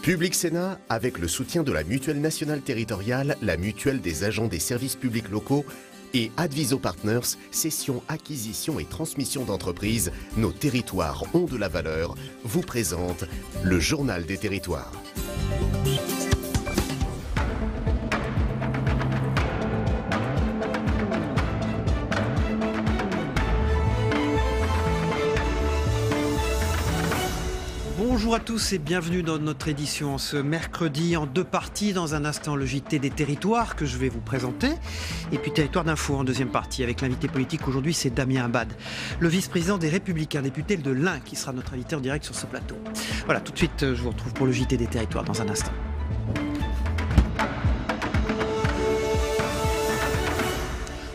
Public Sénat, avec le soutien de la Mutuelle nationale territoriale, la Mutuelle des agents des services publics locaux et Adviso Partners, cession, acquisition et transmission d'entreprises, nos territoires ont de la valeur, vous présente le Journal des territoires. Bonjour à tous et bienvenue dans notre édition ce mercredi en deux parties. Dans un instant, le JT des territoires que je vais vous présenter. Et puis Territoire d'info en deuxième partie avec l'invité politique. Aujourd'hui, c'est Damien Abad, le vice-président des Républicains, député de l'Ain, qui sera notre invité en direct sur ce plateau. Voilà, tout de suite, je vous retrouve pour le JT des territoires dans un instant.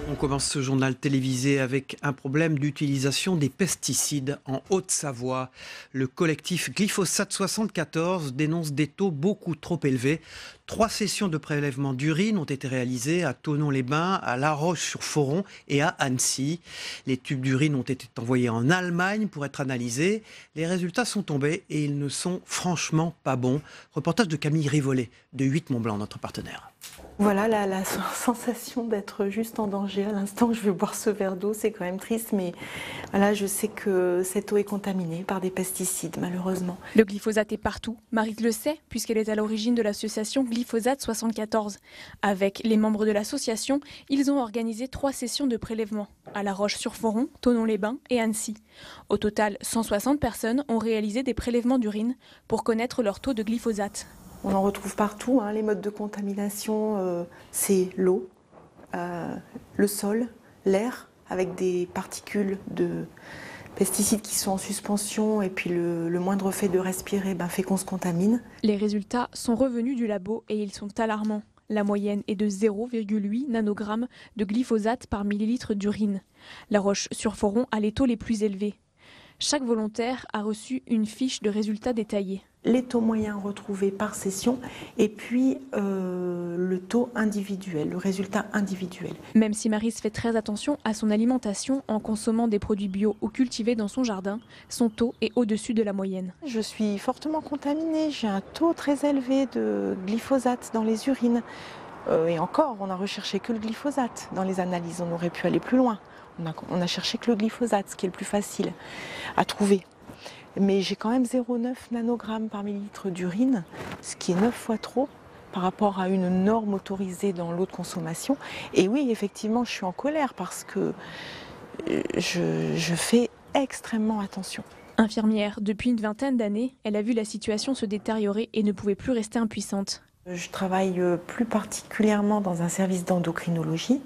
On commence ce journal télévisé avec un problème d'utilisation des pesticides en Haute-Savoie. Le collectif Glyphosate 74 dénonce des taux beaucoup trop élevés. 3 sessions de prélèvement d'urine ont été réalisées à Thonon-les-Bains, à La Roche-sur-Foron et à Annecy. Les tubes d'urine ont été envoyés en Allemagne pour être analysés. Les résultats sont tombés et ils ne sont franchement pas bons. Reportage de Camille Rivollet de 8 Mont-Blanc, notre partenaire. Voilà la sensation d'être juste en danger à l'instant. Je vais boire ce verre d'eau, c'est quand même triste, mais voilà, je sais que cette eau est contaminée par des pesticides, malheureusement. Le glyphosate est partout. Maryse le sait, puisqu'elle est à l'origine de l'association Glyphosate 74. Avec les membres de l'association, ils ont organisé 3 sessions de prélèvement à La Roche-sur-Foron, Thonon-les-Bains et Annecy. Au total, 160 personnes ont réalisé des prélèvements d'urine pour connaître leur taux de glyphosate. On en retrouve partout, les modes de contamination, c'est l'eau, le sol, l'air, avec des particules de pesticides qui sont en suspension, et puis le moindre fait de respirer fait qu'on se contamine. Les résultats sont revenus du labo et ils sont alarmants. La moyenne est de 0,8 nanogrammes de glyphosate par millilitre d'urine. La Roche-sur-Foron a les taux les plus élevés. Chaque volontaire a reçu une fiche de résultats détaillés. Les taux moyens retrouvés par session et puis le taux individuel, le résultat individuel. Même si Maryse fait très attention à son alimentation en consommant des produits bio ou cultivés dans son jardin, son taux est au-dessus de la moyenne. Je suis fortement contaminée, j'ai un taux très élevé de glyphosate dans les urines. Et encore, on n'a recherché que le glyphosate dans les analyses, on aurait pu aller plus loin. On a cherché que le glyphosate, ce qui est le plus facile à trouver. Mais j'ai quand même 0,9 nanogrammes par millilitre d'urine, ce qui est 9 fois trop par rapport à une norme autorisée dans l'eau de consommation. Et oui, effectivement, je suis en colère parce que je fais extrêmement attention. Infirmière depuis une vingtaine d'années, elle a vu la situation se détériorer et ne pouvait plus rester impuissante. Je travaille plus particulièrement dans un service d'endocrinologie.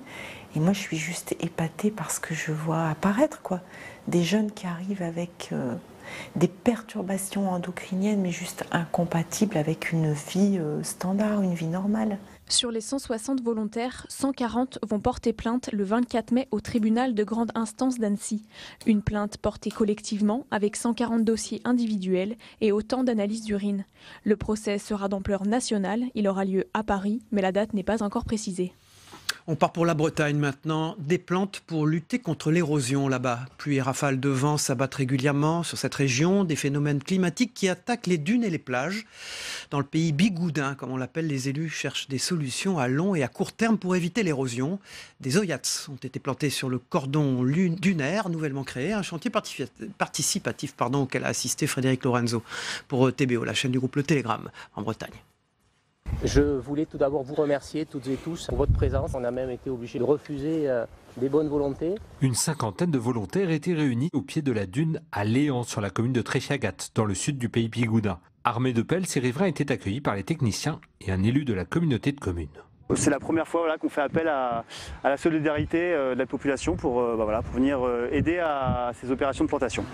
Et moi, je suis juste épatée parce que je vois apparaître des jeunes qui arrivent avec des perturbations endocriniennes, mais juste incompatibles avec une vie standard, une vie normale. Sur les 160 volontaires, 140 vont porter plainte le 24 mai au tribunal de grande instance d'Annecy. Une plainte portée collectivement avec 140 dossiers individuels et autant d'analyses d'urine. Le procès sera d'ampleur nationale, il aura lieu à Paris, mais la date n'est pas encore précisée. On part pour la Bretagne maintenant. Des plantes pour lutter contre l'érosion là-bas. Pluie et rafales de vent s'abattent régulièrement sur cette région. Des phénomènes climatiques qui attaquent les dunes et les plages. Dans le pays bigoudin, comme on l'appelle, les élus cherchent des solutions à long et à court terme pour éviter l'érosion. Des oyats ont été plantés sur le cordon dunaire, nouvellement créé. Un chantier participatif auquel a assisté Frédéric Lorenzo pour TBO, la chaîne du groupe Le Télégramme en Bretagne. Je voulais tout d'abord vous remercier toutes et tous pour votre présence. On a même été obligé de refuser des bonnes volontés. Une cinquantaine de volontaires étaient réunis au pied de la dune à Léon, sur la commune de Tréchagat, dans le sud du pays bigoudin. Armés de pelles, ces riverains étaient accueillis par les techniciens et un élu de la communauté de communes. C'est la première fois qu'on fait appel à la solidarité de la population pour venir aider à ces opérations de plantation.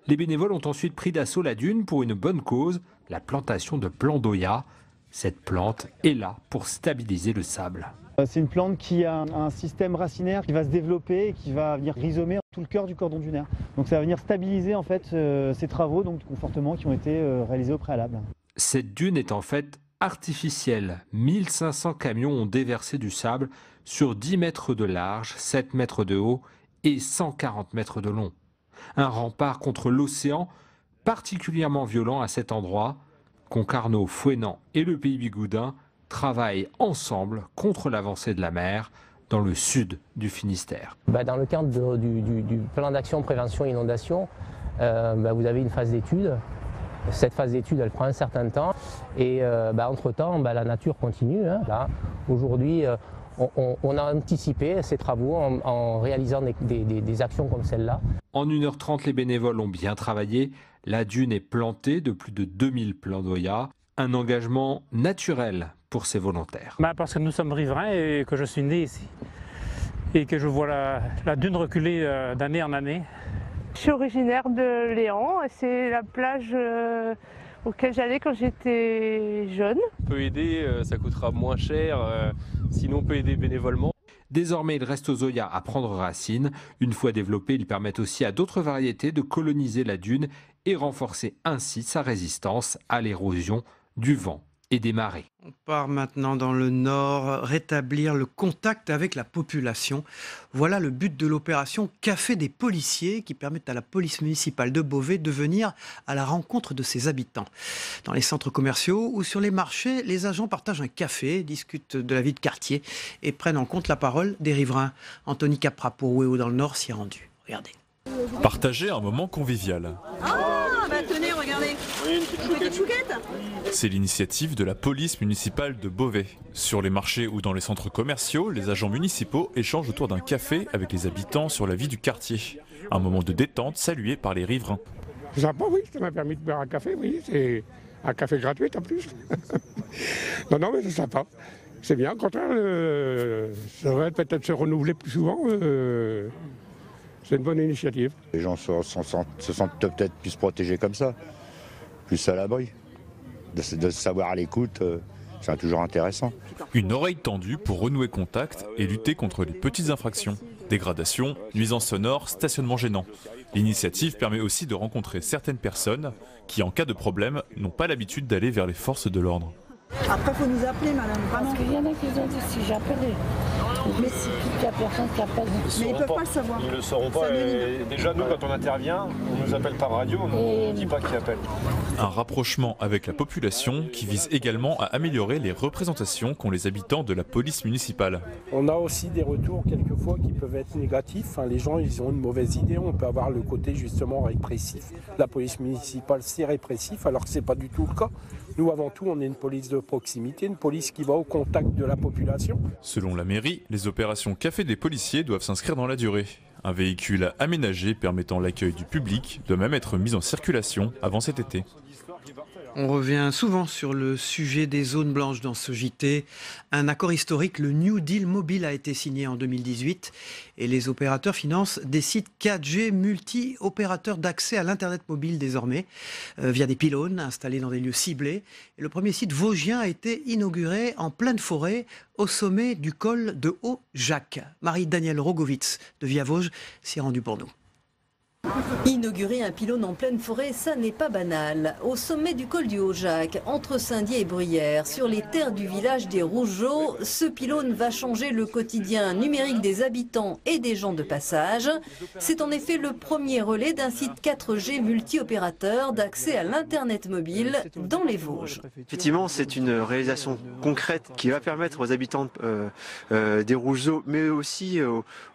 Les bénévoles ont ensuite pris d'assaut la dune pour une bonne cause, la plantation de plants d'Oya. Cette plante est là pour stabiliser le sable. C'est une plante qui a un système racinaire qui va se développer et qui va venir rhizomer tout le cœur du cordon dunaire. Donc ça va venir stabiliser en fait ces travaux de confortement qui ont été réalisés au préalable. Cette dune est en fait artificielle. 1500 camions ont déversé du sable sur 10 mètres de large, 7 mètres de haut et 140 mètres de long. Un rempart contre l'océan particulièrement violent à cet endroit. Concarneau, Fouesnant et le Pays Bigoudin travaillent ensemble contre l'avancée de la mer dans le sud du Finistère. Dans le cadre du plan d'action prévention inondation, vous avez une phase d'étude. Cette phase d'étude, elle prend un certain temps et entre-temps, la nature continue. Là, aujourd'hui, on a anticipé ces travaux en réalisant des actions comme celle-là. En 1h30, les bénévoles ont bien travaillé. La dune est plantée de plus de 2000 plandoyas. Un engagement naturel pour ces volontaires. Parce que nous sommes riverains et que je suis né ici. Et que je vois la dune reculer d'année en année. Je suis originaire de Léon. C'est la plage auquel j'allais quand j'étais jeune. On peut aider, ça coûtera moins cher. Sinon, on peut aider bénévolement. Désormais, il reste aux Oyas à prendre racine. Une fois développés, ils permettent aussi à d'autres variétés de coloniser la dune et renforcer ainsi sa résistance à l'érosion du vent et des marées. On part maintenant dans le nord, rétablir le contact avec la population. Voilà le but de l'opération Café des policiers qui permet à la police municipale de Beauvais de venir à la rencontre de ses habitants. Dans les centres commerciaux ou sur les marchés, les agents partagent un café, discutent de la vie de quartier et prennent en compte la parole des riverains. Anthony Capra pour Wéo dans le Nord s'y est rendu. Regardez. Partager un moment convivial. Tenez, regardez. Une petite chouquette. C'est l'initiative de la police municipale de Beauvais. Sur les marchés ou dans les centres commerciaux, les agents municipaux échangent autour d'un café avec les habitants sur la vie du quartier. Un moment de détente salué par les riverains. C'est sympa, oui, ça m'a permis de boire un café, oui, c'est un café gratuit en plus. non, mais c'est sympa. C'est bien, au contraire, ça devrait peut-être se renouveler plus souvent. C'est une bonne initiative. Les gens se sentent peut-être plus protégés comme ça, plus à l'abri. De se savoir à l'écoute, c'est toujours intéressant. Une oreille tendue pour renouer contact et lutter contre les petites infractions. Dégradation, nuisances sonores, stationnement gênant. L'initiative permet aussi de rencontrer certaines personnes qui, en cas de problème, n'ont pas l'habitude d'aller vers les forces de l'ordre. Après, il faut nous appeler, madame. Parce qu'il y en a qui ont dit si j'appelais. Mais si il n'y a personne qui appelle. Mais ils ne peuvent pas le savoir. Ils ne le sauront pas. Déjà, nous, quand on intervient, on nous appelle par radio, on ne dit pas qui appelle. Un rapprochement avec la population qui vise également à améliorer les représentations qu'ont les habitants de la police municipale. On a aussi des retours quelquefois qui peuvent être négatifs. Les gens, ils ont une mauvaise idée. On peut avoir le côté justement répressif. La police municipale, c'est répressif, alors que ce n'est pas du tout le cas. Nous, avant tout, on est une police de proximité, une police qui va au contact de la population. Selon la mairie, les opérations Café des policiers doivent s'inscrire dans la durée. Un véhicule aménagé permettant l'accueil du public doit même être mis en circulation avant cet été. On revient souvent sur le sujet des zones blanches dans ce JT. Un accord historique, le New Deal mobile, a été signé en 2018 et les opérateurs financent des sites 4G multi-opérateurs d'accès à l'Internet mobile désormais via des pylônes installés dans des lieux ciblés. Et le premier site vosgien a été inauguré en pleine forêt au sommet du col de Haut-Jacques. Marie-Danielle Rogovitz de Via Vosges s'y est rendue pour nous. Inaugurer un pylône en pleine forêt, ça n'est pas banal. Au sommet du col du Haut-Jacques, entre Saint-Dié et Bruyères, sur les terres du village des Rougeaux, ce pylône va changer le quotidien numérique des habitants et des gens de passage. C'est en effet le premier relais d'un site 4G multi-opérateur d'accès à l'Internet mobile dans les Vosges. Effectivement, c'est une réalisation concrète qui va permettre aux habitants des Rougeaux, mais aussi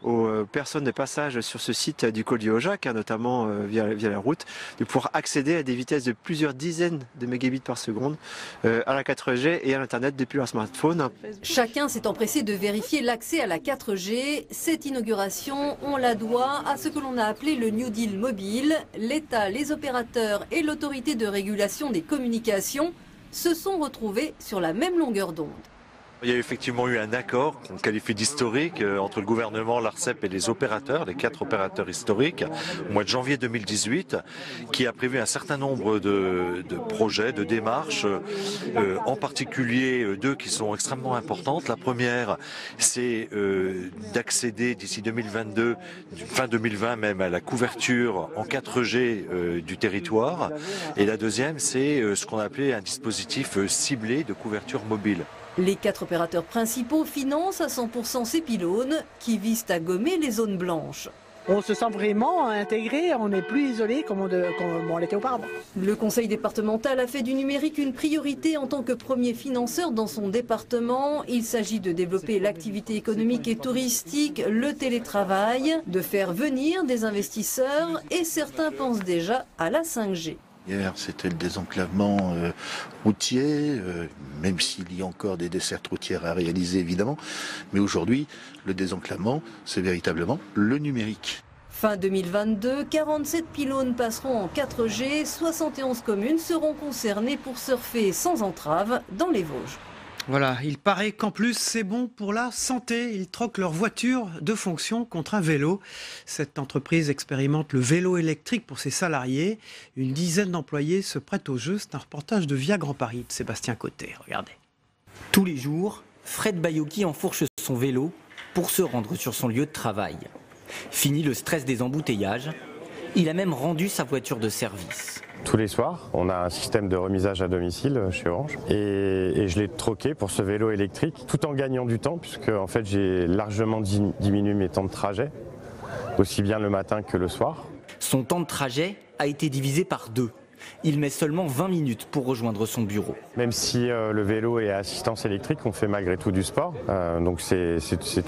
aux personnes de passage sur ce site du col du Haut-Jacques, notamment via la route, de pouvoir accéder à des vitesses de plusieurs dizaines de mégabits par seconde à la 4G et à l'Internet depuis leur smartphone. Chacun s'est empressé de vérifier l'accès à la 4G. Cette inauguration, on la doit à ce que l'on a appelé le New Deal mobile. L'État, les opérateurs et l'autorité de régulation des communications se sont retrouvés sur la même longueur d'onde. Il y a effectivement eu un accord qu'on qualifie d'historique entre le gouvernement, l'ARCEP et les opérateurs, les 4 opérateurs historiques, au mois de janvier 2018, qui a prévu un certain nombre de projets, de démarches, en particulier 2 qui sont extrêmement importantes. La première, c'est d'accéder d'ici 2022, fin 2020 même, à la couverture en 4G du territoire. Et la deuxième, c'est ce qu'on a appelé un dispositif ciblé de couverture mobile. Les 4 opérateurs principaux financent à 100% ces pylônes qui visent à gommer les zones blanches. On se sent vraiment intégré, on n'est plus isolé comme on l'était auparavant. Le conseil départemental a fait du numérique une priorité en tant que premier financeur dans son département. Il s'agit de développer l'activité économique et touristique, le télétravail, de faire venir des investisseurs et certains pensent déjà à la 5G. Hier, c'était le désenclavement routier, même s'il y a encore des dessertes routières à réaliser évidemment. Mais aujourd'hui, le désenclavement, c'est véritablement le numérique. Fin 2022, 47 pylônes passeront en 4G, 71 communes seront concernées pour surfer sans entrave dans les Vosges. Voilà, il paraît qu'en plus c'est bon pour la santé. Ils troquent leur voiture de fonction contre un vélo. Cette entreprise expérimente le vélo électrique pour ses salariés. Une dizaine d'employés se prêtent au jeu. C'est un reportage de Via Grand Paris de Sébastien Côté. Regardez. Tous les jours, Fred Bayoki enfourche son vélo pour se rendre sur son lieu de travail. Fini le stress des embouteillages, il a même rendu sa voiture de service. Tous les soirs, on a un système de remisage à domicile chez Orange et je l'ai troqué pour ce vélo électrique tout en gagnant du temps puisque en fait, j'ai largement diminué mes temps de trajet, aussi bien le matin que le soir. Son temps de trajet a été divisé par 2. Il met seulement 20 minutes pour rejoindre son bureau. Même si le vélo est à assistance électrique, on fait malgré tout du sport. Donc c'est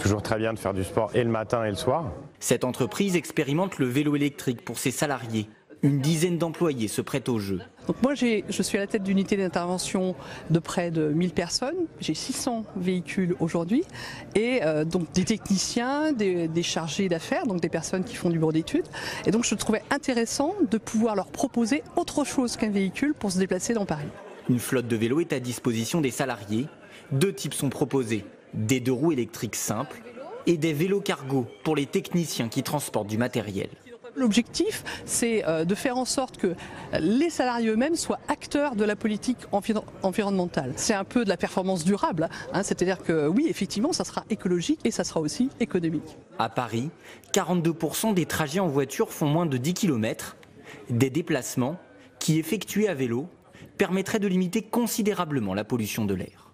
toujours très bien de faire du sport et le matin et le soir. Cette entreprise expérimente le vélo électrique pour ses salariés. Une dizaine d'employés se prêtent au jeu. Donc moi, je suis à la tête d'unité d'intervention de près de 1000 personnes. J'ai 600 véhicules aujourd'hui et donc des techniciens, des chargés d'affaires, donc des personnes qui font du bureau d'études. Et donc je trouvais intéressant de pouvoir leur proposer autre chose qu'un véhicule pour se déplacer dans Paris. Une flotte de vélos est à disposition des salariés. 2 types sont proposés, des 2 roues électriques simples et des vélos cargo pour les techniciens qui transportent du matériel. L'objectif, c'est de faire en sorte que les salariés eux-mêmes soient acteurs de la politique environnementale. C'est un peu de la performance durable, hein, c'est-à-dire que oui, effectivement, ça sera écologique et ça sera aussi économique. À Paris, 42% des trajets en voiture font moins de 10 km. Des déplacements qui, effectués à vélo, permettraient de limiter considérablement la pollution de l'air.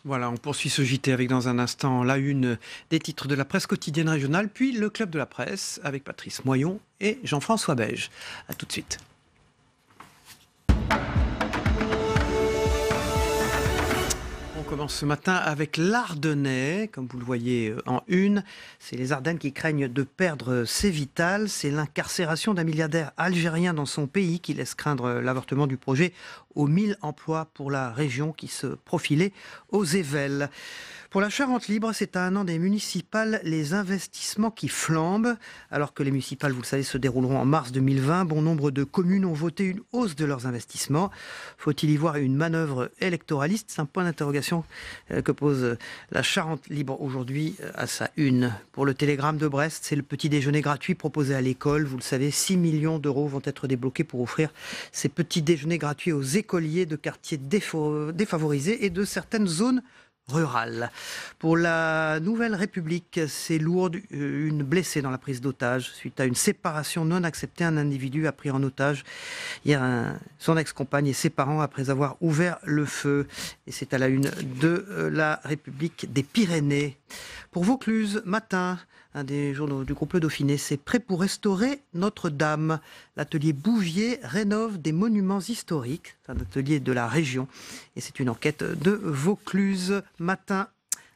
Voilà, on poursuit ce JT avec dans un instant la une des titres de la presse quotidienne régionale, puis le club de la presse avec Patrice Moyon et Jean-François Beige. A tout de suite. On commence ce matin avec l'Ardennais, comme vous le voyez en une. C'est les Ardennes qui craignent de perdre Cévital. C'est l'incarcération d'un milliardaire algérien dans son pays qui laisse craindre l'avortement du projet aux 1000 emplois pour la région qui se profilait aux Évelles. Pour la Charente libre, c'est à un an des municipales les investissements qui flambent. Alors que les municipales, vous le savez, se dérouleront en mars 2020, bon nombre de communes ont voté une hausse de leurs investissements. Faut-il y voir une manœuvre électoraliste ? C'est un point d'interrogation que pose la Charente libre aujourd'hui à sa une. Pour le Télégramme de Brest, c'est le petit déjeuner gratuit proposé à l'école. Vous le savez, 6 millions d'euros vont être débloqués pour offrir ces petits déjeuners gratuits aux écoliers de quartiers défavorisés et de certaines zones rurales. Pour la Nouvelle République, c'est lourd, une blessée dans la prise d'otage suite à une séparation non acceptée. Un individu a pris en otage hier son ex-compagne et ses parents après avoir ouvert le feu. Et c'est à la une de la République des Pyrénées. Pour Vaucluse, matin, un des journaux du groupe Le Dauphiné, c'est prêt pour restaurer Notre-Dame. L'atelier Bouvier rénove des monuments historiques. C'est un atelier de la région. Et c'est une enquête de Vaucluse. Matin,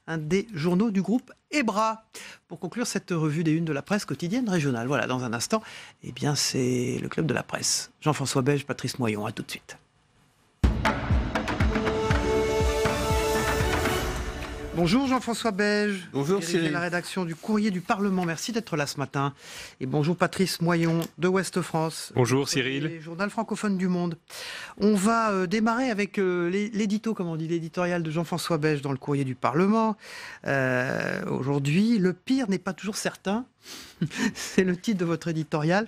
un des journaux du groupe Ebra. Pour conclure cette revue des unes de la presse quotidienne régionale. Voilà, dans un instant, eh bien, c'est le club de la presse. Jean-François Beige, Patrice Moyon. À tout de suite. Bonjour Jean-François Beige. Bonjour Cyril. La rédaction du Courrier du Parlement. Merci d'être là ce matin. Et bonjour Patrice Moyon de Ouest France. Bonjour Cyril. Le journal francophone du Monde. On va démarrer avec l'édito, comme on dit, l'éditorial de Jean-François Beige dans le Courrier du Parlement. Aujourd'hui, le pire n'est pas toujours certain. C'est le titre de votre éditorial.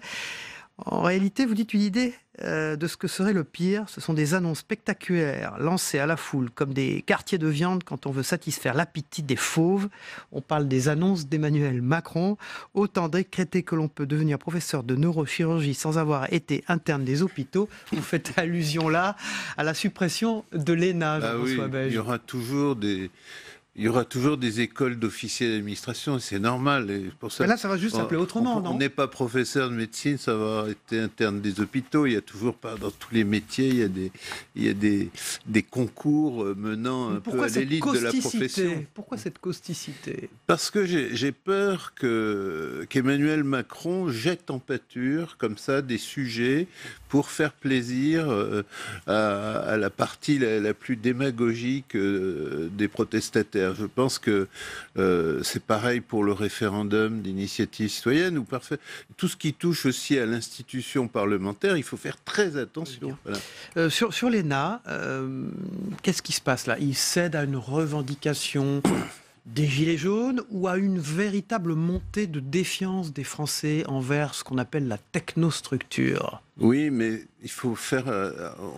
En réalité, vous dites une idée de ce que serait le pire. Ce sont des annonces spectaculaires lancées à la foule comme des quartiers de viande quand on veut satisfaire l'appétit des fauves. On parle des annonces d'Emmanuel Macron. Autant décréter que l'on peut devenir professeur de neurochirurgie sans avoir été interne des hôpitaux. Vous faites allusion là à la suppression de l'ENA, Jean-François Beige. Il y aura toujours des Il y aura toujours des écoles d'officiers d'administration, c'est normal. Et pour ça, mais là, ça va juste s'appeler autrement, non ? On n'est pas professeur de médecine, ça va être interne des hôpitaux. Il y a toujours, dans tous les métiers, il y a des concours menant un peu à l'élite de la profession. Pourquoi cette causticité ? Parce que j'ai peur qu'Emmanuel Macron jette en pâture, comme ça, des sujets pour faire plaisir à la partie la plus démagogique des protestataires. Je pense que c'est pareil pour le référendum d'initiative citoyenne. Tout ce qui touche aussi à l'institution parlementaire, il faut faire très attention. Voilà. Sur l'ENA, qu'est-ce qui se passe là ? Il cède à une revendication des Gilets jaunes ou à une véritable montée de défiance des Français envers ce qu'on appelle la technostructure ? Oui, mais il faut faire...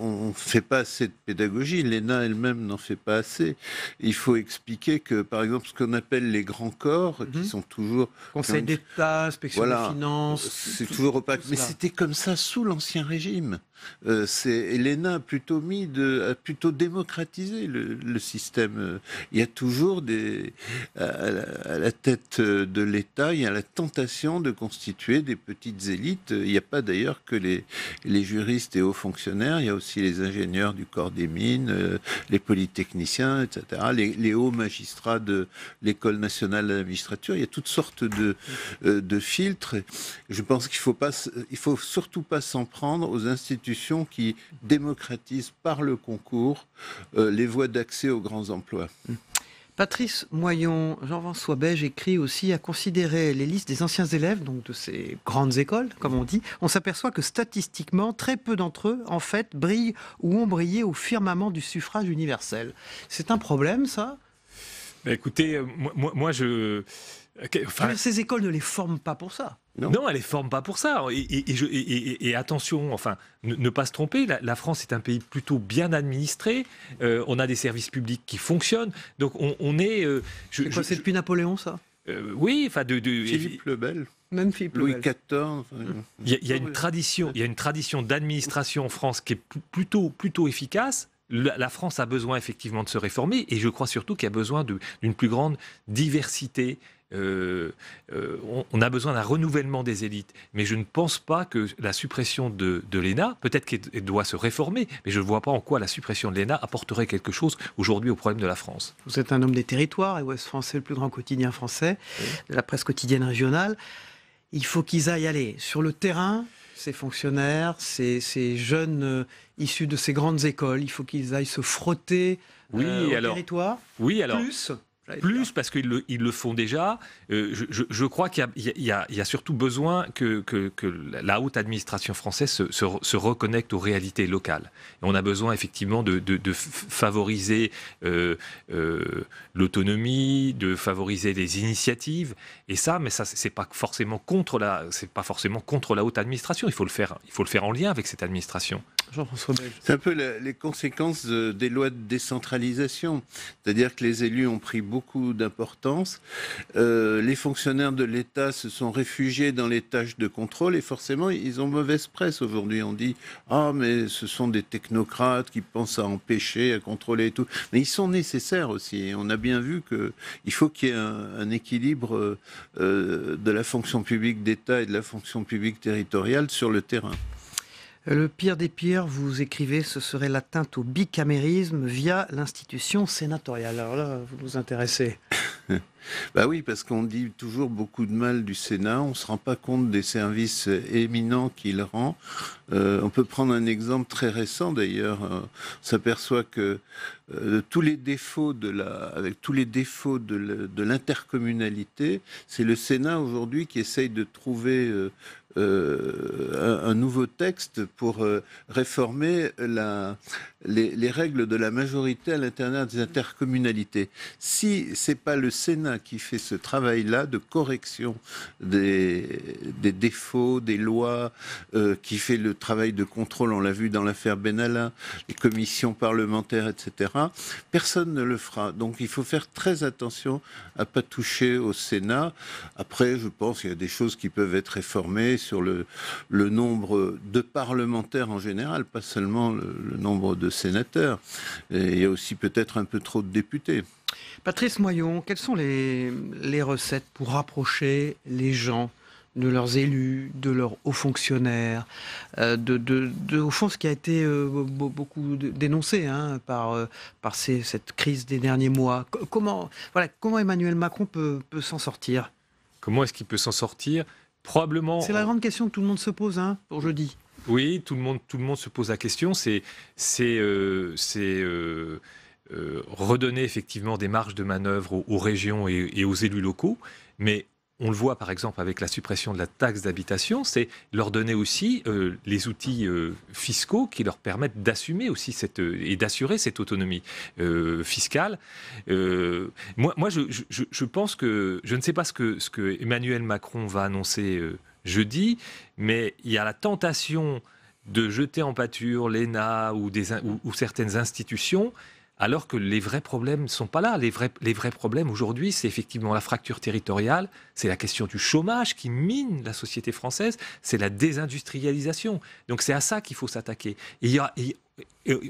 on ne fait pas assez de pédagogie. L'ENA elle-même n'en fait pas assez. Il faut expliquer que, par exemple, ce qu'on appelle les grands corps, qui sont toujours... Conseil d'État, inspection des finances... C'est toujours opaque. Mais c'était comme ça sous l'Ancien Régime. L'ENA a plutôt démocratisé le système. Il y a toujours à la tête de l'État, il y a la tentation de constituer des petites élites. Il n'y a pas d'ailleurs que les juristes et hauts fonctionnaires, il y a aussi les ingénieurs du corps des mines, les polytechniciens, etc., les hauts magistrats de l'École nationale de la magistrature. Il y a toutes sortes de filtres. Je pense qu'il faut surtout pas s'en prendre aux institutions qui démocratisent par le concours les voies d'accès aux grands emplois. Patrice Moyon, Jean-François Beige écrit aussi à considérer les listes des anciens élèves, donc de ces grandes écoles, comme on dit. On s'aperçoit que statistiquement, très peu d'entre eux, en fait, brillent ou ont brillé au firmament du suffrage universel. C'est un problème, ça ? Écoutez, moi je... ces écoles ne les forment pas pour ça. Non, elle ne les forme pas pour ça. Et attention, ne pas se tromper, la France est un pays plutôt bien administré. On a des services publics qui fonctionnent. Donc on est... c'est depuis Napoléon, ça ? Oui, Philippe le Bel. Même Philippe Louis le Bel. XIV. Il y a une tradition d'administration en France qui est plutôt efficace. La France a besoin effectivement de se réformer et je crois surtout qu'il y a besoin d'une plus grande diversité. On a besoin d'un renouvellement des élites, mais je ne pense pas que la suppression de l'ENA, peut-être qu'elle doit se réformer, mais je ne vois pas en quoi la suppression de l'ENA apporterait quelque chose aujourd'hui au problème de la France. Vous êtes un homme des territoires et Ouest France est le plus grand quotidien français, de la presse quotidienne régionale. Il faut qu'ils aillent aller sur le terrain, ces fonctionnaires, ces jeunes issus de ces grandes écoles, il faut qu'ils aillent se frotter au territoire. Oui, alors. Plus parce qu'ils le font déjà. Je crois qu'il y a surtout besoin que la haute administration française se reconnecte aux réalités locales. Et on a besoin effectivement de favoriser l'autonomie, de favoriser les initiatives. Et ça, mais ça c'est pas forcément contre la haute administration. Il faut le faire en lien avec cette administration. Jean-François Beige. C'est un peu les conséquences des lois de décentralisation. C'est-à-dire que les élus ont pris beaucoup d'importance. Les fonctionnaires de l'État se sont réfugiés dans les tâches de contrôle et forcément, ils ont mauvaise presse aujourd'hui. On dit « Ah, mais ce sont des technocrates qui pensent à empêcher, à contrôler et tout. » Mais ils sont nécessaires aussi. On a bien vu qu'il faut qu'il y ait un équilibre de la fonction publique d'État et de la fonction publique territoriale sur le terrain. Le pire des pires, vous écrivez, ce serait l'atteinte au bicamérisme via l'institution sénatoriale. Alors là, vous nous intéressez. Bah oui, parce qu'on dit toujours beaucoup de mal du Sénat, on ne se rend pas compte des services éminents qu'il rend. On peut prendre un exemple très récent d'ailleurs. On s'aperçoit que tous les défauts avec tous les défauts de l'intercommunalité, c'est le Sénat aujourd'hui qui essaye de trouver un nouveau texte pour réformer les règles de la majorité à l'intérieur des intercommunalités. Si c'est pas le Sénat qui fait ce travail-là de correction des défauts, des lois, qui fait le travail de contrôle, on l'a vu dans l'affaire Benalla, les commissions parlementaires, etc., personne ne le fera. Donc il faut faire très attention à pas toucher au Sénat. Après, je pense qu'il y a des choses qui peuvent être réformées sur le nombre de parlementaires en général, pas seulement le nombre de sénateurs. Et il y a aussi peut-être un peu trop de députés. Patrice Moyon, quelles sont les recettes pour rapprocher les gens de leurs élus, de leurs hauts fonctionnaires, au fond, ce qui a été beaucoup dénoncé par cette crise des derniers mois. Comment Emmanuel Macron peut s'en sortir? Comment est-ce qu'il peut s'en sortir? Probablement. C'est la grande question que tout le monde se pose pour jeudi. Oui, tout le monde se pose la question. C'est redonner effectivement des marges de manœuvre aux régions et aux élus locaux, mais on le voit par exemple avec la suppression de la taxe d'habitation, c'est leur donner aussi les outils fiscaux qui leur permettent d'assumer aussi et d'assurer cette autonomie fiscale. Moi, je pense que je ne sais pas ce que Emmanuel Macron va annoncer jeudi, mais il y a la tentation de jeter en pâture l'ENA ou certaines institutions, alors que les vrais problèmes ne sont pas là. Les vrais problèmes aujourd'hui, c'est effectivement la fracture territoriale, c'est la question du chômage qui mine la société française, c'est la désindustrialisation. Donc c'est à ça qu'il faut s'attaquer.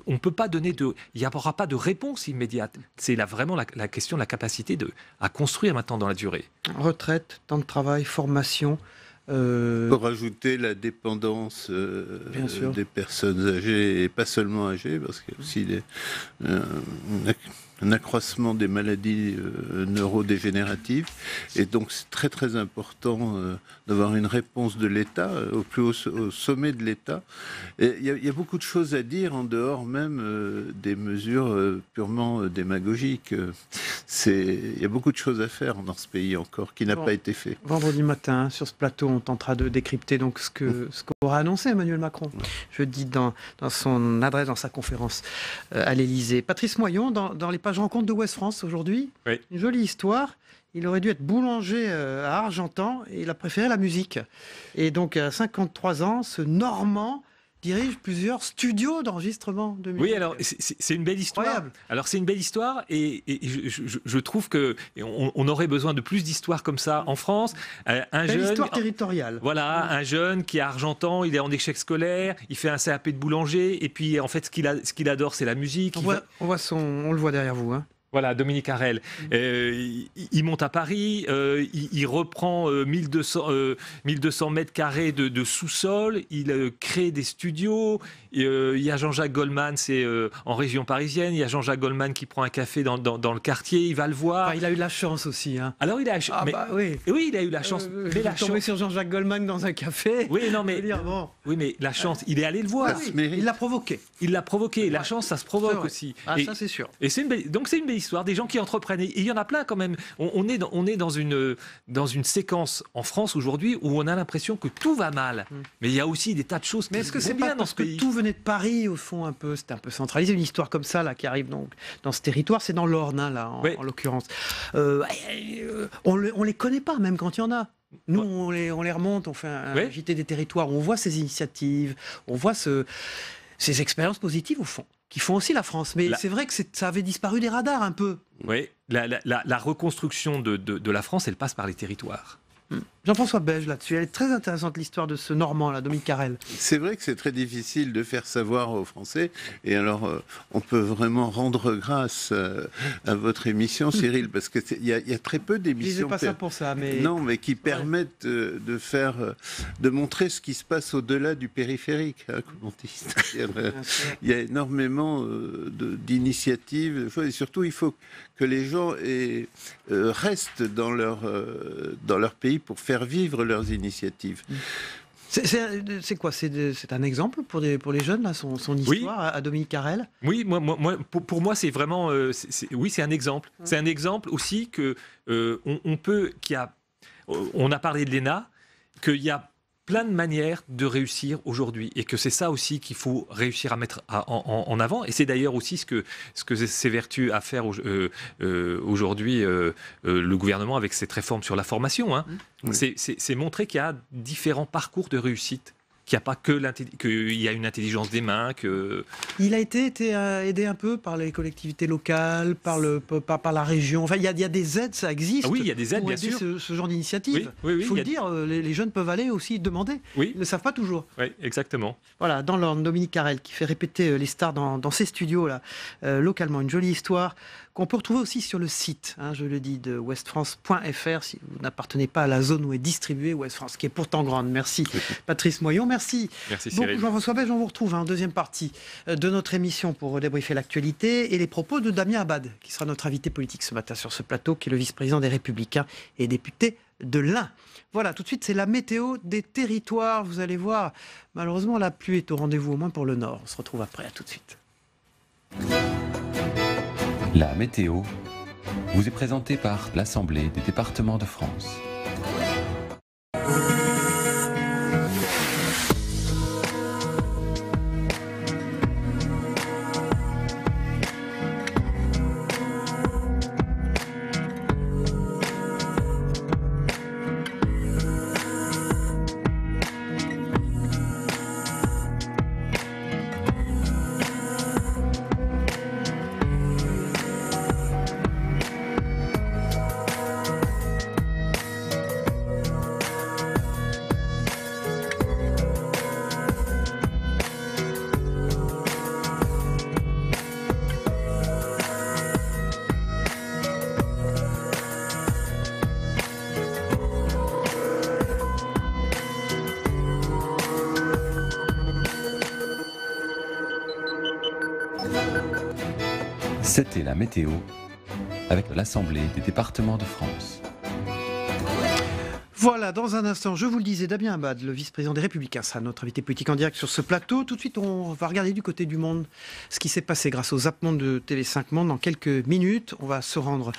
On peut pas il n'y aura pas de réponse immédiate. C'est vraiment la question de la capacité à construire maintenant dans la durée. Retraite, temps de travail, formation. Pour rajouter la dépendance des personnes âgées, et pas seulement âgées, parce qu'il y a aussi un accroissement des maladies neurodégénératives. Et donc c'est très très important d'avoir une réponse de l'État, au sommet de l'État. Il y a beaucoup de choses à dire en dehors même des mesures purement démagogiques. Il y a beaucoup de choses à faire dans ce pays encore, qui n'a pas été fait. Vendredi matin, sur ce plateau, on tentera de décrypter donc ce qu'aura annoncé Emmanuel Macron jeudi dans son adresse, dans sa conférence à l'Élysée. Patrice Moyon, dans les pages rencontres de Ouest France aujourd'hui, oui. Une jolie histoire. Il aurait dû être boulanger à Argentan et il a préféré la musique. Et donc à 53 ans, ce Normand dirige plusieurs studios d'enregistrement de musique. Oui, alors c'est une belle histoire. Incroyable. Alors c'est une belle histoire et je trouve qu'on aurait besoin de plus d'histoires comme ça en France. Belle histoire territoriale. Voilà, un jeune qui est à Argentan, il est en échec scolaire, il fait un CAP de boulanger et puis en fait ce qu'il adore c'est la musique. On le voit derrière vous. Voilà, Dominique Harel. Il monte à Paris, il reprend 1200 mètres carrés de sous-sol, il crée des studios. Il y a Jean-Jacques Goldman, c'est en région parisienne. Il y a Jean-Jacques Goldman qui prend un café dans le quartier, il va le voir. Il a eu de la chance aussi. Alors il a oui, il a eu la chance. Mais la chance. Sur Jean-Jacques Goldman dans un café. Oui, non, mais oui, mais la chance, il est allé le voir. Il l'a provoqué. Il l'a provoqué. La chance, ça se provoque aussi. Ça c'est sûr. Et donc c'est une belle histoire, des gens qui entreprennent. Et il y en a plein quand même. On est dans une séquence en France aujourd'hui où on a l'impression que tout va mal. Mais il y a aussi des tas de choses qui vont bien dans ce pays. Tout venait de Paris, au fond, c'était un peu centralisé. Une histoire comme ça, là, qui arrive donc dans ce territoire, c'est dans l'Orne, en l'occurrence. On les connaît pas, même quand il y en a. Nous, on les remonte, on fait un JT des territoires, on voit ces initiatives, on voit ces expériences positives, au fond, qui font aussi la France. Mais c'est vrai que ça avait disparu des radars, un peu. Oui, la reconstruction de la France, elle passe par les territoires. Jean-François Beige, là-dessus, elle est très intéressante, l'histoire de ce Normand, là, Dominique Harel. C'est vrai que c'est très difficile de faire savoir aux Français. Et alors, on peut vraiment rendre grâce à votre émission, Cyril, parce qu'il y a très peu d'émissions. Je disais pas ça pour ça, mais... Non, mais qui permettent de montrer ce qui se passe au-delà du périphérique, comme on dit. Il y a énormément d'initiatives, et surtout, il faut que les gens restent dans leur pays pour faire vivre leurs initiatives. C'est quoi? C'est un exemple pour les jeunes, là, son histoire à Dominique Harel? Oui, pour moi, c'est vraiment... c'est un exemple. C'est un exemple aussi que on a parlé de l'ENA, qu'il y a plein de manières de réussir aujourd'hui et que c'est ça aussi qu'il faut réussir à mettre en avant. Et c'est d'ailleurs aussi ce que s'évertue à faire aujourd'hui le gouvernement avec cette réforme sur la formation. C'est montrer qu'il y a différents parcours de réussite qu'il n'y a pas qu'il y a une intelligence des mains. Il a été aidé un peu par les collectivités locales, par la région. Enfin, il y a des aides, ça existe. Ah oui, il y a des aides, pour bien aider sûr. Ce genre d'initiative. Oui, il faut le dire, les jeunes peuvent aller aussi demander. Oui. Ils ne le savent pas toujours. Oui, exactement. Voilà, dans l'ordre, Dominique Carrel qui fait répéter les stars dans ses studios, là, localement. Une jolie histoire qu'on peut retrouver aussi sur le site, je le dis, de westfrance.fr, si vous n'appartenez pas à la zone où est distribuée Ouest France, qui est pourtant grande. Merci Patrice Moyon, merci. Merci beaucoup Cyril. Jean-François Beige, on vous retrouve en deuxième partie de notre émission pour débriefer l'actualité et les propos de Damien Abad, qui sera notre invité politique ce matin sur ce plateau, qui est le vice-président des Républicains et député de l'Ain. Voilà, tout de suite, c'est la météo des territoires. Vous allez voir, malheureusement, la pluie est au rendez-vous, au moins pour le Nord. On se retrouve après, à tout de suite. La météo vous est présentée par l'Assemblée des départements de France. C'était la météo avec l'Assemblée des départements de France. Voilà, dans un instant, je vous le disais, Damien Abad, le vice-président des Républicains, sera notre invité politique en direct sur ce plateau. Tout de suite, on va regarder du côté du monde ce qui s'est passé grâce au Zap Monde de TV5 Monde. Dans quelques minutes, on va se rendre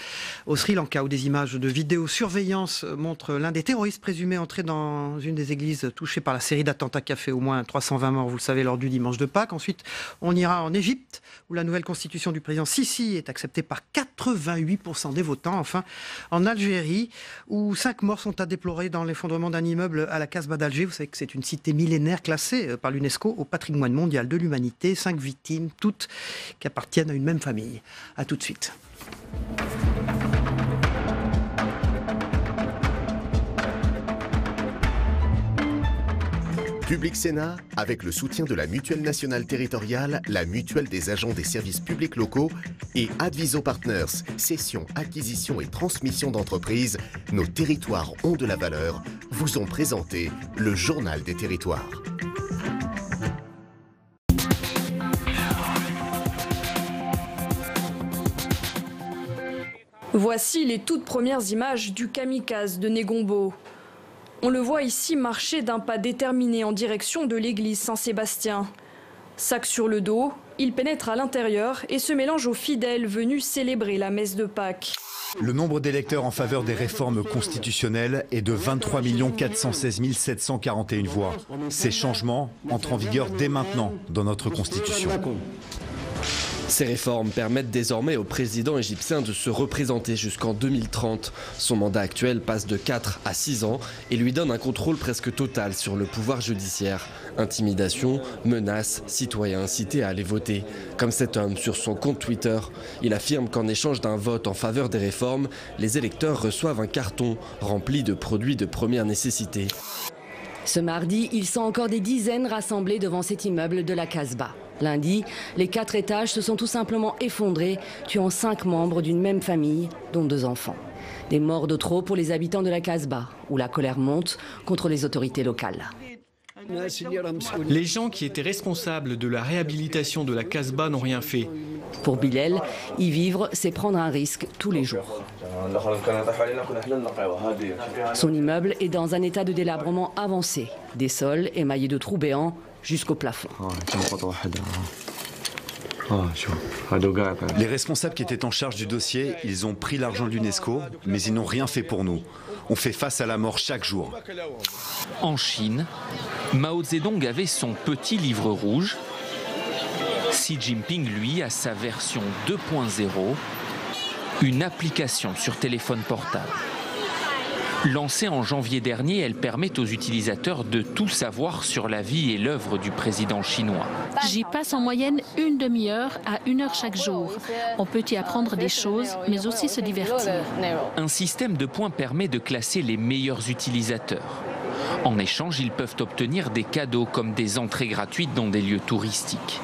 au Sri Lanka où des images de vidéosurveillance montrent l'un des terroristes présumés entré dans une des églises touchées par la série d'attentats qui a fait au moins 320 morts, vous le savez, lors du dimanche de Pâques. Ensuite, on ira en Égypte où la nouvelle constitution du président Sisi est acceptée par 88% des votants. Enfin, en Algérie où 5 morts sont à déplorer dans l'effondrement d'un immeuble à la Casbah d'Alger. Vous savez que c'est une cité millénaire classée par l'UNESCO au patrimoine mondial de l'humanité. 5 victimes, toutes qui appartiennent à une même famille. A tout de suite. Public Sénat, avec le soutien de la Mutuelle nationale territoriale, la Mutuelle des agents des services publics locaux et Adviso Partners, cession, acquisition et transmission d'entreprises, nos territoires ont de la valeur, vous ont présenté le Journal des territoires. Voici les toutes premières images du kamikaze de Negombo. On le voit ici marcher d'un pas déterminé en direction de l'église Saint-Sébastien. Sac sur le dos, il pénètre à l'intérieur et se mélange aux fidèles venus célébrer la messe de Pâques. Le nombre d'électeurs en faveur des réformes constitutionnelles est de 23 416 741 voix. Ces changements entrent en vigueur dès maintenant dans notre Constitution. Ces réformes permettent désormais au président égyptien de se représenter jusqu'en 2030. Son mandat actuel passe de 4 à 6 ans et lui donne un contrôle presque total sur le pouvoir judiciaire. Intimidation, menaces, citoyens incités à aller voter. Comme cet homme sur son compte Twitter, il affirme qu'en échange d'un vote en faveur des réformes, les électeurs reçoivent un carton rempli de produits de première nécessité. Ce mardi, ils sont encore des dizaines rassemblés devant cet immeuble de la Casbah. Lundi, les 4 étages se sont tout simplement effondrés, tuant 5 membres d'une même famille, dont 2 enfants. Des morts de trop pour les habitants de la Casbah, où la colère monte contre les autorités locales. Les gens qui étaient responsables de la réhabilitation de la Casbah n'ont rien fait. Pour Bilal, y vivre, c'est prendre un risque tous les jours. Son immeuble est dans un état de délabrement avancé, des sols émaillés de trous béants jusqu'au plafond. Les responsables qui étaient en charge du dossier, ils ont pris l'argent de l'UNESCO, mais ils n'ont rien fait pour nous. On fait face à la mort chaque jour. En Chine, Mao Zedong avait son petit livre rouge. Xi Jinping, lui, a sa version 2.0, une application sur téléphone portable. Lancée en janvier dernier, elle permet aux utilisateurs de tout savoir sur la vie et l'œuvre du président chinois. J'y passe en moyenne une demi-heure à 1 heure chaque jour. On peut y apprendre des choses, mais aussi se divertir. Un système de points permet de classer les meilleurs utilisateurs. En échange, ils peuvent obtenir des cadeaux comme des entrées gratuites dans des lieux touristiques.